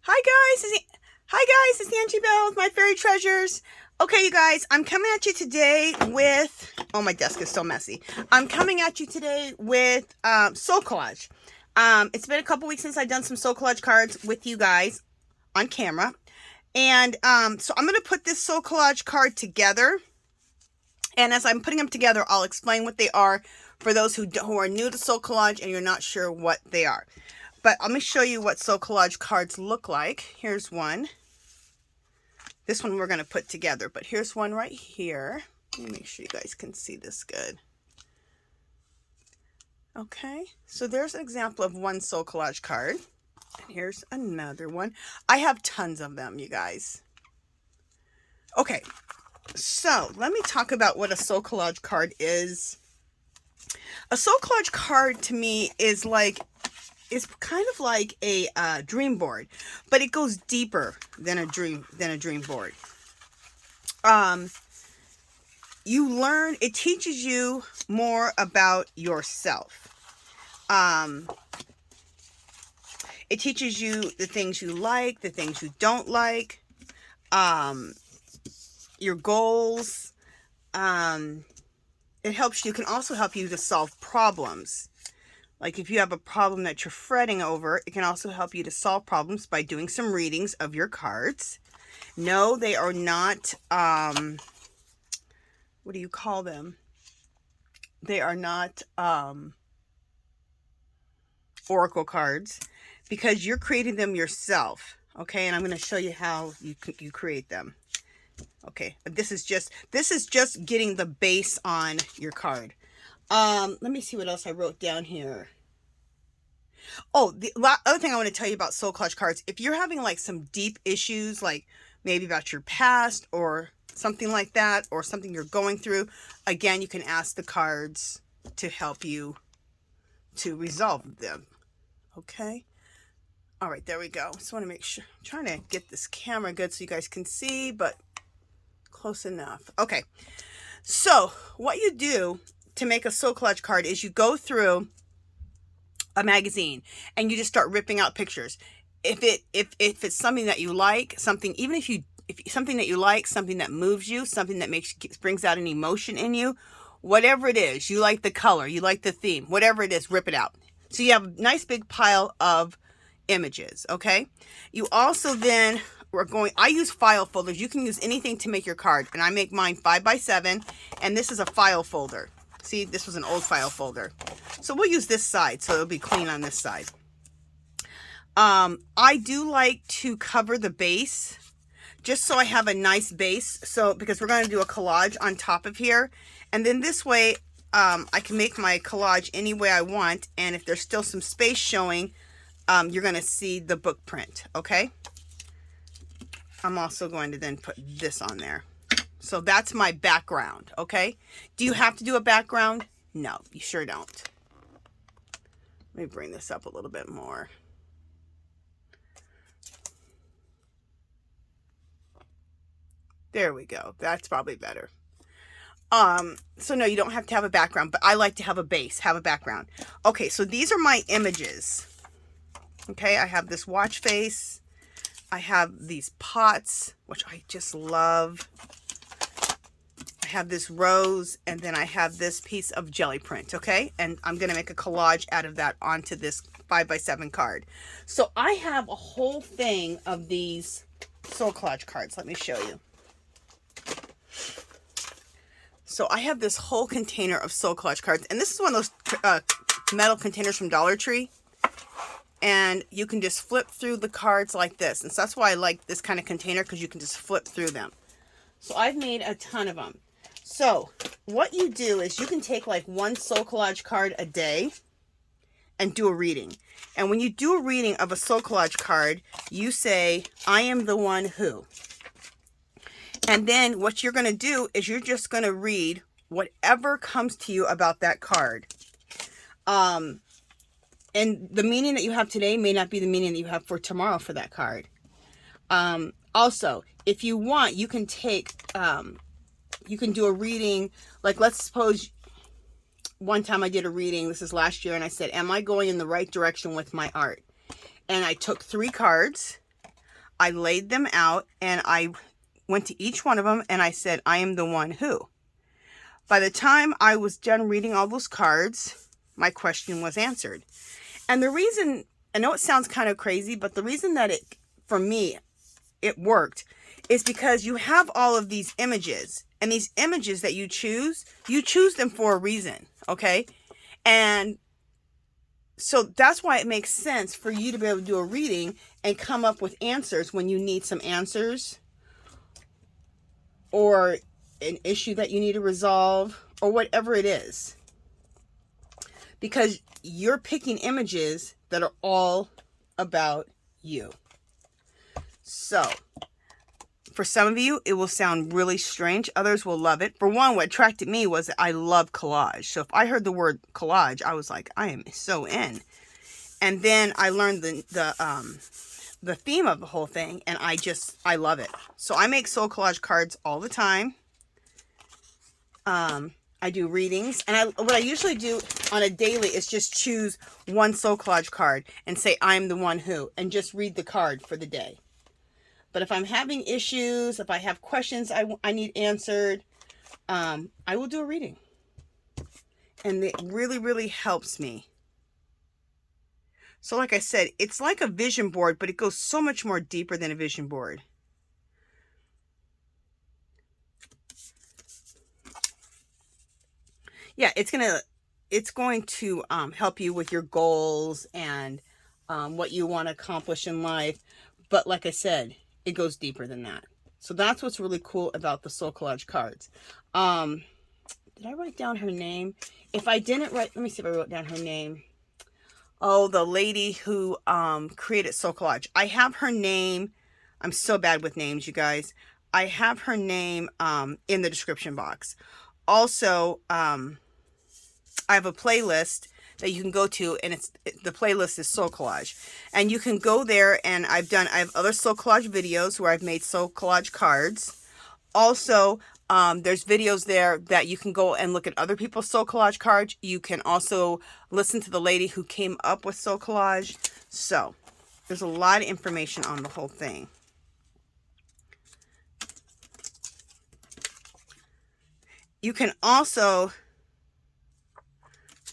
Hi guys, it's Auntie Belle with my fairy treasures. Okay, you guys, I'm coming at you today with, oh, my desk is so messy. I'm coming at you today with soul collage. It's been a couple weeks since I've done some soul collage cards with you guys on camera. And so I'm going to put this soul collage card together. And as I'm putting them together, I'll explain what they are for those who are new to soul collage and you're not sure what they are. But let me show you what soul collage cards look like. Here's one. This one we're going to put together, but here's one right here. Let me make sure you guys can see this good. Okay, so there's an example of one soul collage card. And here's another one. I have tons of them, you guys. Okay, so let me talk about what a soul collage card is. A soul collage card to me is kind of like a dream board, but it goes deeper than a dream board. You learn, it teaches you more about yourself. It teaches you the things you like, the things you don't like, your goals. It helps you, can also help you to solve problems. Like if you have a problem that you're fretting over, it can also help you to solve problems by doing some readings of your cards. No, they are not, what do you call them? They are not oracle cards because you're creating them yourself. Okay, and I'm going to show you how you create them. Okay, this is just getting the base on your card. Let me see what else I wrote down here. Oh, the other thing I want to tell you about soul collage cards, if you're having like some deep issues, like maybe about your past or something like that, or something you're going through, again, you can ask the cards to help you to resolve them. Okay. All right, there we go. Just want to make sure, I'm trying to get this camera good so you guys can see, but close enough. Okay. So what you do to make a soul collage card is you go through a magazine and you just start ripping out pictures. If it's something that you like, something something that you like, something that moves you, something that brings out an emotion in you, whatever it is, you like the color, you like the theme, whatever it is, rip it out. So you have a nice big pile of images. Okay. You also then I use file folders. You can use anything to make your card, and I make mine 5x7, and this is a file folder. See, this was an old file folder. So we'll use this side, so it'll be clean on this side. I do like to cover the base, just so I have a nice base. So, because we're going to do a collage on top of here, and then this way, I can make my collage any way I want, and if there's still some space showing, you're going to see the book print, okay? I'm also going to then put this on there. So that's my background, okay? Do you have to do a background? No, you sure don't. Let me bring this up a little bit more. There we go. That's probably better. So no, you don't have to have a background, but I like to have a base, have a background. Okay, so these are my images. Okay, I have this watch face. I have these pots, which I just love. I have this rose, and then I have this piece of jelly print, okay? And I'm going to make a collage out of that onto this 5x7 card. So I have a whole thing of these soul collage cards. Let me show you. So I have this whole container of soul collage cards, and this is one of those metal containers from Dollar Tree. And you can just flip through the cards like this. And so that's why I like this kind of container, because you can just flip through them. So I've made a ton of them. So what you do is you can take like one soul collage card a day and do a reading. And when you do a reading of a soul collage card, you say, I am the one who. And then what you're going to do is you're just going to read whatever comes to you about that card. And the meaning that you have today may not be the meaning that you have for tomorrow for that card. Also, if you want, you can take, you can do a reading. Like, let's suppose one time I did a reading, this is last year, and I said, am I going in the right direction with my art? And I took 3 cards I laid them out and I went to each one of them and I said, I am the one who. By the time I was done reading all those cards, my question was answered. And the reason, I know it sounds kind of crazy, but the reason that for me, it worked is because you have all of these images, and these images that you choose them for a reason, okay? And so that's why it makes sense for you to be able to do a reading and come up with answers when you need some answers, or an issue that you need to resolve, or whatever it is. Because you're picking images that are all about you. So, for some of you, it will sound really strange. Others will love it. For one, what attracted me was that I love collage. So if I heard the word collage, I was like, I am so in. And then I learned the theme of the whole thing, and I love it. So I make soul collage cards all the time. I do readings, and what I usually do on a daily is just choose one soul collage card and say, I'm the one who, and just read the card for the day. But if I'm having issues, if I have questions I need answered, I will do a reading. And it really, really helps me. So like I said, it's like a vision board, but it goes so much more deeper than a vision board. Yeah, it's going to help you with your goals and what you want to accomplish in life. But like I said, it goes deeper than that. So that's what's really cool about the soul collage cards. Did I write down her name? If I didn't write, let me see if I wrote down her name. Oh, the lady who created soul collage. I have her name. I'm so bad with names, you guys. I have her name in the description box. Also, I have a playlist that you can go to, and the playlist is soul collage, and you can go there. And I have other soul collage videos where I've made soul collage cards. Also, there's videos there that you can go and look at other people's soul collage cards. You can also listen to the lady who came up with soul collage. So there's a lot of information on the whole thing. You can also,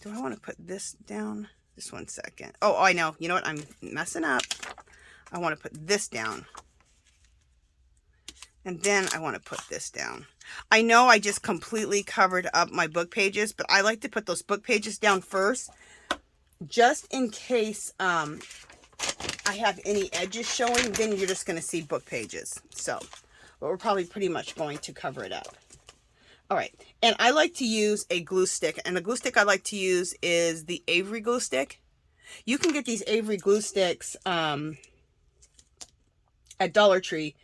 do I want to put this down? Just 1 second. Oh, I know. You know what? I'm messing up. I want to put this down. And then I want to put this down. I know I just completely covered up my book pages, but I like to put those book pages down first, just in case I have any edges showing. Then you're just going to see book pages. So, but we're probably pretty much going to cover it up. All right, and I like to use a glue stick, and the glue stick I like to use is the Avery glue stick. You can get these Avery glue sticks at Dollar Tree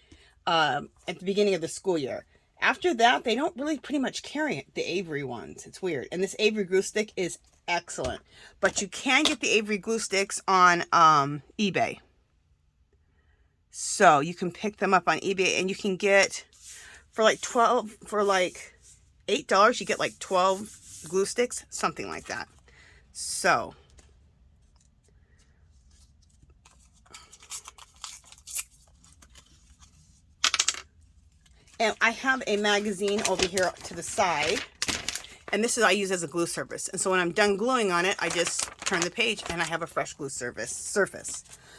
at the beginning of the school year. After that, they don't really pretty much carry it, the Avery ones. It's weird. And this Avery glue stick is excellent. But you can get the Avery glue sticks on eBay. So you can pick them up on eBay, and you can get for like $8, you get like 12 glue sticks, something like that. So, and I have a magazine over here to the side, and this is I use as a glue surface. And so when I'm done gluing on it, I just turn the page and I have a fresh glue surface.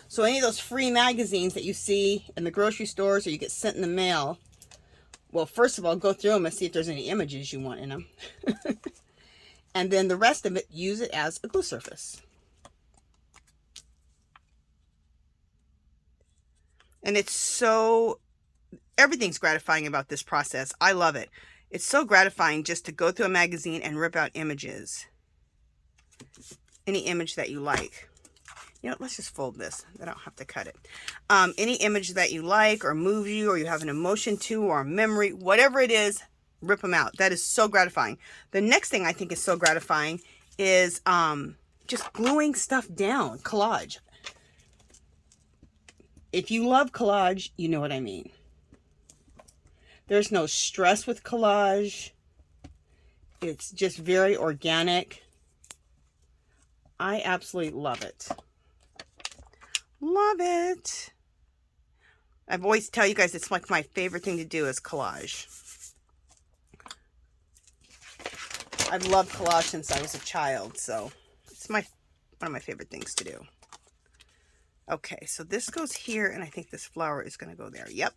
So any of those free magazines that you see in the grocery stores or you get sent in the mail, well, first of all, go through them and see if there's any images you want in them. And then the rest of it, use it as a glue surface. And it's so, everything's gratifying about this process. I love it. It's so gratifying just to go through a magazine and rip out images. Any image that you like. You know, let's just fold this. I don't have to cut it. Any image that you like or moves you or you have an emotion to or a memory, whatever it is, rip them out. That is so gratifying. The next thing I think is so gratifying is just gluing stuff down. Collage. If you love collage, you know what I mean. There's no stress with collage. It's just very organic. I absolutely love it. Love it. I've always tell you guys it's like my favorite thing to do is collage. I've loved collage since I was a child, so it's one of my favorite things to do. Okay, so this goes here, and I think this flower is going to go there. Yep.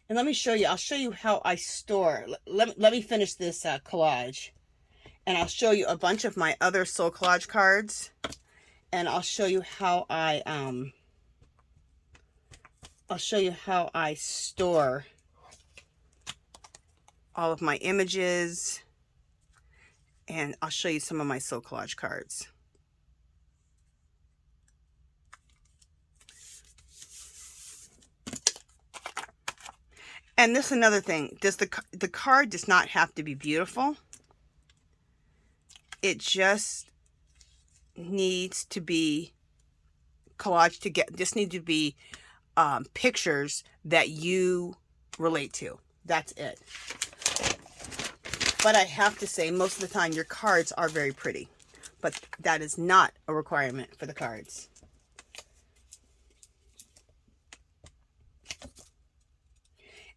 And let me show you, I'll show you how I store. Let me finish this collage. And I'll show you a bunch of my other soul collage cards. And I'll show you how I store all of my images. And I'll show you some of my soul collage cards. And this is another thing. The card does not have to be beautiful. It just needs to be collage just need to be pictures that you relate to. That's it. But I have to say, most of the time your cards are very pretty. But that is not a requirement for the cards.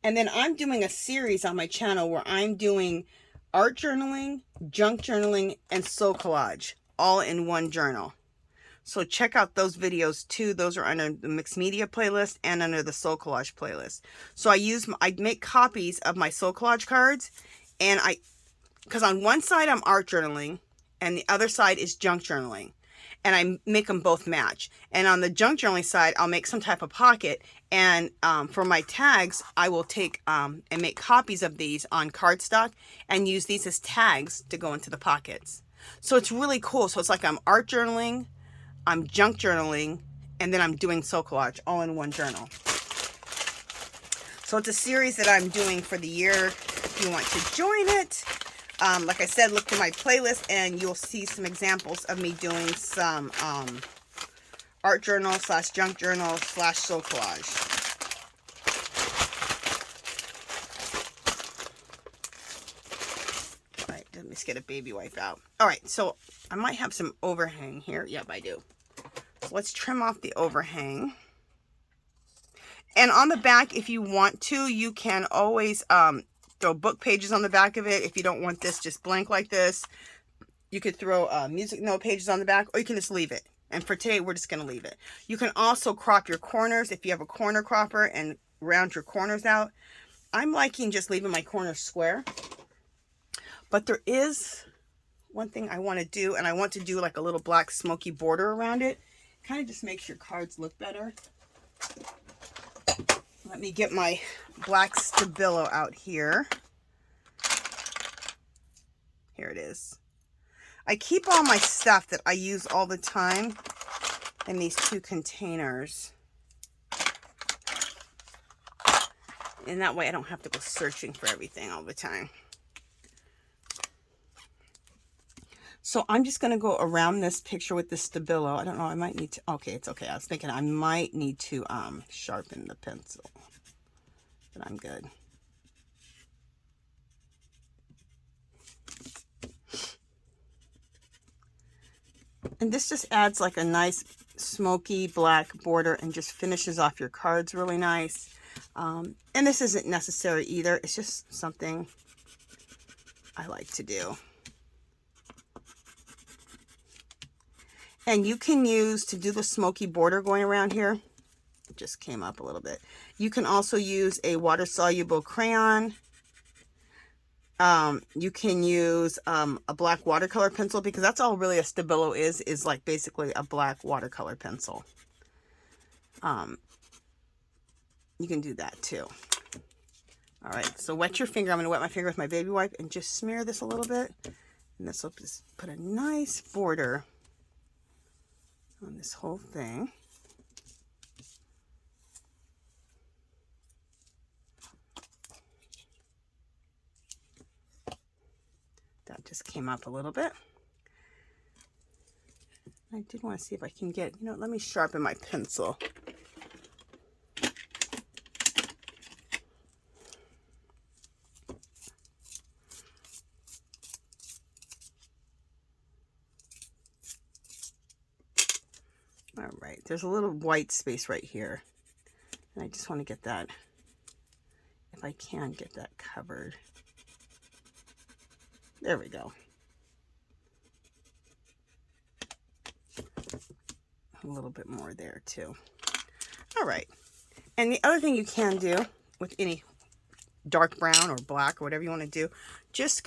And then I'm doing a series on my channel where I'm doing art journaling, junk journaling, and soul collage all in one journal. So check out those videos too. Those are under the mixed media playlist and under the soul collage playlist. So I make copies of my soul collage cards, and because on one side I'm art journaling and the other side is junk journaling. And I make them both match. And on the junk journaling side, I'll make some type of pocket. And for my tags, I will take and make copies of these on cardstock and use these as tags to go into the pockets. So it's really cool. So it's like I'm art journaling, I'm junk journaling, and then I'm doing soul collage all in one journal. So it's a series that I'm doing for the year. If you want to join it, like I said, look to my playlist and you'll see some examples of me doing some art journal / junk journal / soul collage. All right, let me just get a baby wipe out. All right, so I might have some overhang here. Yep, I do. So let's trim off the overhang. And on the back, if you want to, you can always throw book pages on the back of it. If you don't want this just blank like this, you could throw music note pages on the back, or you can just leave it. And for today, we're just going to leave it. You can also crop your corners if you have a corner cropper and round your corners out. I'm liking just leaving my corners square. But there is one thing I want to do, and I want to do like a little black smoky border around it. Kind of just makes your cards look better. Let me get my black Stabilo out here. Here it is. I keep all my stuff that I use all the time in these 2 containers. And that way I don't have to go searching for everything all the time. So I'm just going to go around this picture with the Stabilo. I don't know, I might need to, okay, it's okay. I was thinking I might need to sharpen the pencil, but I'm good. And this just adds like a nice smoky black border and just finishes off your cards really nice. And this isn't necessary either. It's just something I like to do. And you can use, to do the smoky border going around here, it just came up a little bit. You can also use a water-soluble crayon. You can use a black watercolor pencil, because that's all really a Stabilo is like basically a black watercolor pencil. You can do that too. All right, so wet your finger. I'm going to wet my finger with my baby wipe and just smear this a little bit. And this will just put a nice border on this whole thing. That just came up a little bit. I did want to see if I can get, you know, let me sharpen my pencil. All right, there's a little white space right here. And I just want to get that, if I can get that covered. There we go. A little bit more there too. All right. And the other thing you can do with any dark brown or black or whatever you want to do, just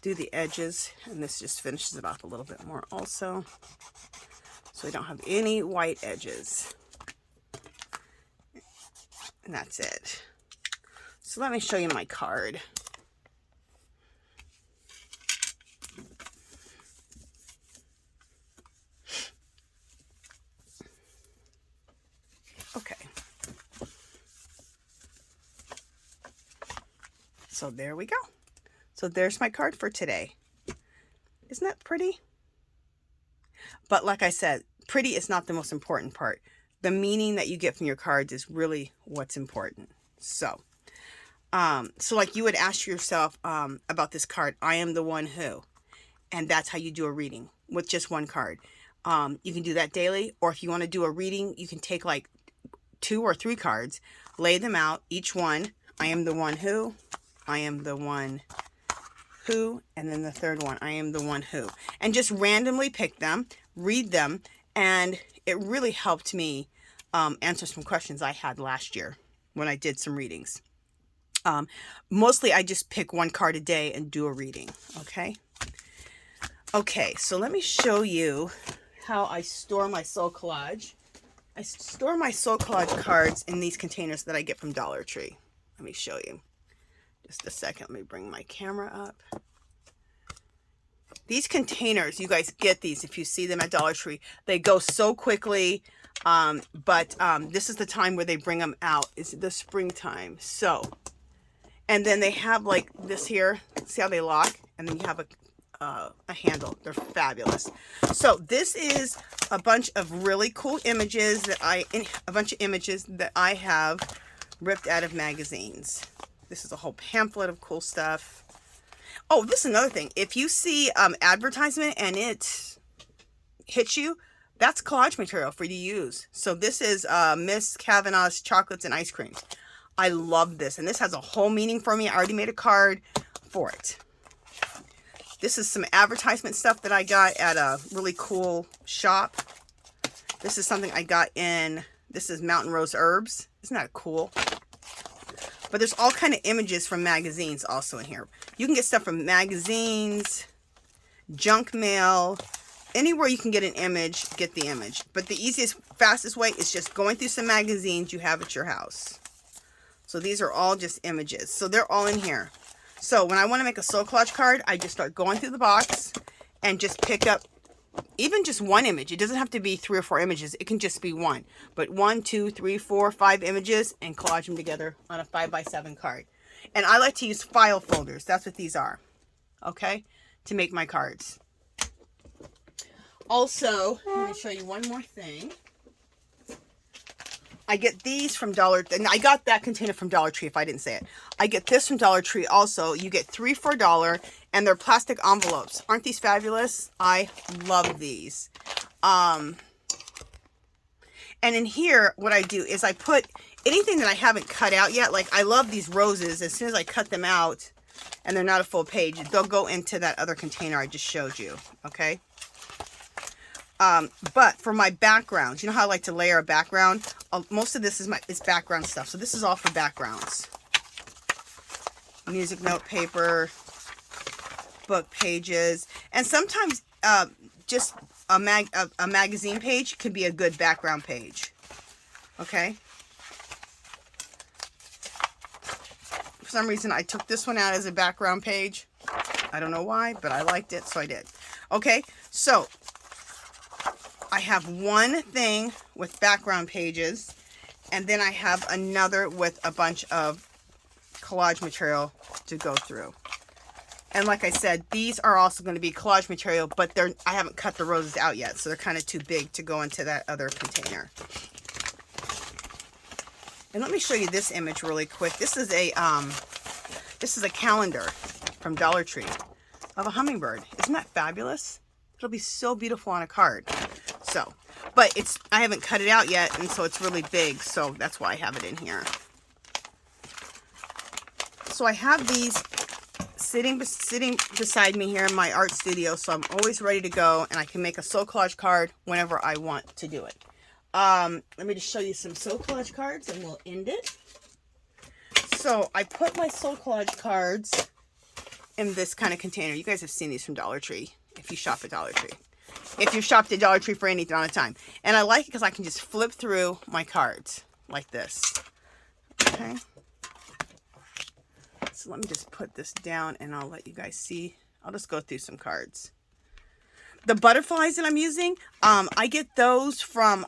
do the edges, and this just finishes it off a little bit more also, so we don't have any white edges. And that's it. So let me show you my card. Okay. So there we go. So there's my card for today. Isn't that pretty? But like I said, pretty is not the most important part. The meaning that you get from your cards is really what's important. So, like you would ask yourself about this card, I am the one who, and that's how you do a reading with just one card. You can do that daily, or if you want to do a reading, you can take like 2 or 3 cards, lay them out, each one, I am the one who, I am the one who, and then the third one, I am the one who, and just randomly pick them, read them, and it really helped me answer some questions I had last year when I did some readings. Mostly I just pick one card a day and do a reading. Okay, so let me show you how I store my soul collage. I store my soul collage cards in these containers that I get from Dollar Tree. Let me show you. Just a second, let me bring my camera up. These containers, you guys get these if you see them at Dollar Tree. They go so quickly, but this is the time where they bring them out. It's the springtime. So, and then they have like this here. See how they lock? And then you have a handle. They're fabulous. So this is a bunch of really cool images that I have ripped out of magazines. This is a whole pamphlet of cool stuff. Oh, this is another thing. If you see advertisement and it hits you, that's collage material for you to use. So this is Miss Kavanaugh's Chocolates and Ice Creams. I love this. And this has a whole meaning for me. I already made a card for it. This is some advertisement stuff that I got at a really cool shop. This is something I got in, this is Mountain Rose Herbs. Isn't that cool? But there's all kind of images from magazines also in here. You can get stuff from magazines, junk mail, anywhere you can get an image, get the image. But the easiest, fastest way is just going through some magazines you have at your house. So these are all just images. So they're all in here. So when I want to make a soul collage card, I just start going through the box and just pick up even just one image. It doesn't have to be 3 or 4 images. It can just be one. But 1, 2, 3, 4, 5 images and collage them together on a 5x7 card. And I like to use file folders. That's what these are. Okay? To make my cards. Also, let me show you one more thing. I get these from and I got that container from Dollar Tree if I didn't say it. I get this from Dollar Tree also. You get 3 for $1 and they're plastic envelopes. Aren't these fabulous? I love these. And in here, what I do is I put anything that I haven't cut out yet. Like I love these roses. As soon as I cut them out and they're not a full page, they'll go into that other container I just showed you. Okay? But for my backgrounds, you know how I like to layer a background? Most of this is background stuff. So this is all for backgrounds. Music note paper, book pages, and sometimes just a magazine page could be a good background page. Okay? For some reason, I took this one out as a background page. I don't know why, but I liked it, so I did. Okay, so I have one thing with background pages, and then I have another with a bunch of collage material to go through. And like I said, these are also going to be collage material, but I haven't cut the roses out yet, so they're kind of too big to go into that other container. And let me show you this image really quick. This is a calendar from Dollar Tree of a hummingbird. Isn't that fabulous? It'll be so beautiful on a card. So, but I haven't cut it out yet, and so it's really big, so that's why I have it in here. So I have these sitting beside me here in my art studio, so I'm always ready to go, and I can make a soul collage card whenever I want to do it. Let me just show you some soul collage cards, and we'll end it. So I put my soul collage cards in this kind of container. You guys have seen these from Dollar Tree, if you shop at Dollar Tree. If you've shopped at Dollar Tree for any amount of time. And I like it because I can just flip through my cards like this. Okay. So let me just put this down and I'll let you guys see. I'll just go through some cards. The butterflies that I'm using, I get those from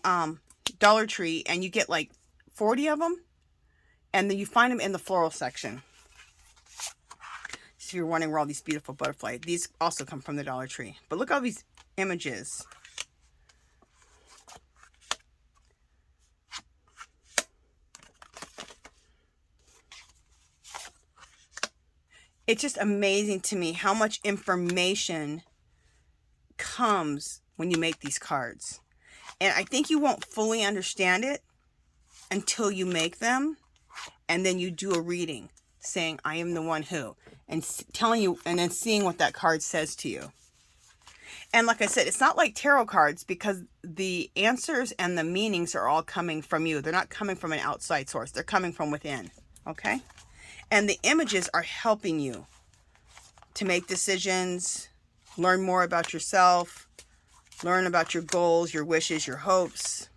Dollar Tree, and you get like 40 of them. And then you find them in the floral section. So if you're wondering where all these beautiful butterflies, these also come from the Dollar Tree. But look at all these images. It's just amazing to me how much information comes when you make these cards. And I think you won't fully understand it until you make them. And then you do a reading saying, I am the one who, and telling you, and then seeing what that card says to you. And like I said, it's not like tarot cards, because the answers and the meanings are all coming from you. They're not coming from an outside source. They're coming from within. Okay? And the images are helping you to make decisions, learn more about yourself, learn about your goals, your wishes, your hopes,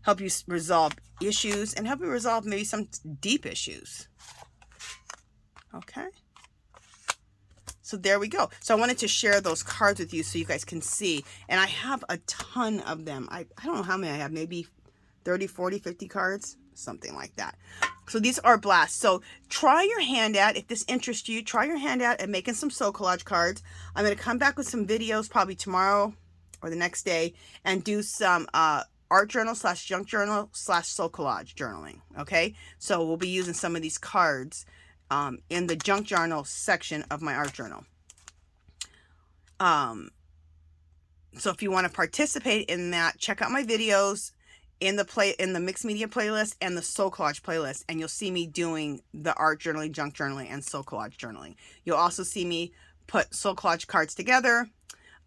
help you resolve issues, and help you resolve maybe some deep issues. Okay? So there we go. So I wanted to share those cards with you so you guys can see. And I have a ton of them. I don't know how many I have. Maybe 30, 40, 50 cards. Something like that. So these are blasts. So try your hand at, if this interests you, try your hand at making some soul collage cards. I'm going to come back with some videos probably tomorrow or the next day and do some art journal / junk journal / soul collage journaling. Okay? So we'll be using some of these cards in the junk journal section of my art journal. So if you want to participate in that, check out my videos in the mixed media playlist and the soul collage playlist, and you'll see me doing the art journaling, junk journaling, and soul collage journaling. You'll also see me put soul collage cards together.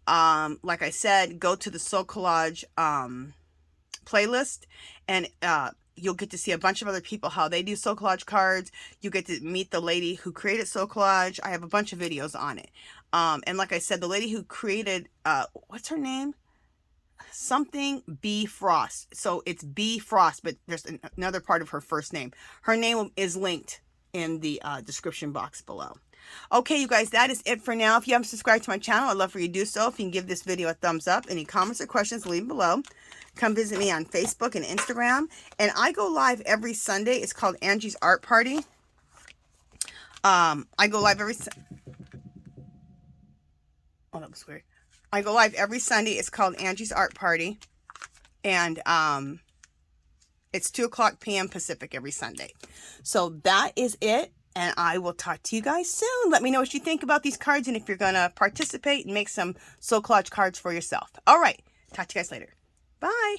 Like I said, go to the soul collage playlist, and you'll get to see a bunch of other people, how they do soul collage cards. You get to meet the lady who created soul collage. I have a bunch of videos on it. And like I said, the lady who created, what's her name? Something B. Frost. So it's B. Frost, but there's another part of her first name. Her name is linked in the description box below. Okay, you guys, that is it for now. If you haven't subscribed to my channel, I'd love for you to do so. If you can give this video a thumbs up. Any comments or questions, leave them below. Come visit me on Facebook and Instagram. And I go live every Sunday. It's called Angie's Art Party. I go live every... Oh, that was weird. I go live every Sunday. It's called Angie's Art Party. And it's 2:00 p.m. Pacific every Sunday. So that is it. And I will talk to you guys soon. Let me know what you think about these cards and if you're going to participate and make some soul collage cards for yourself. All right. Talk to you guys later. Bye.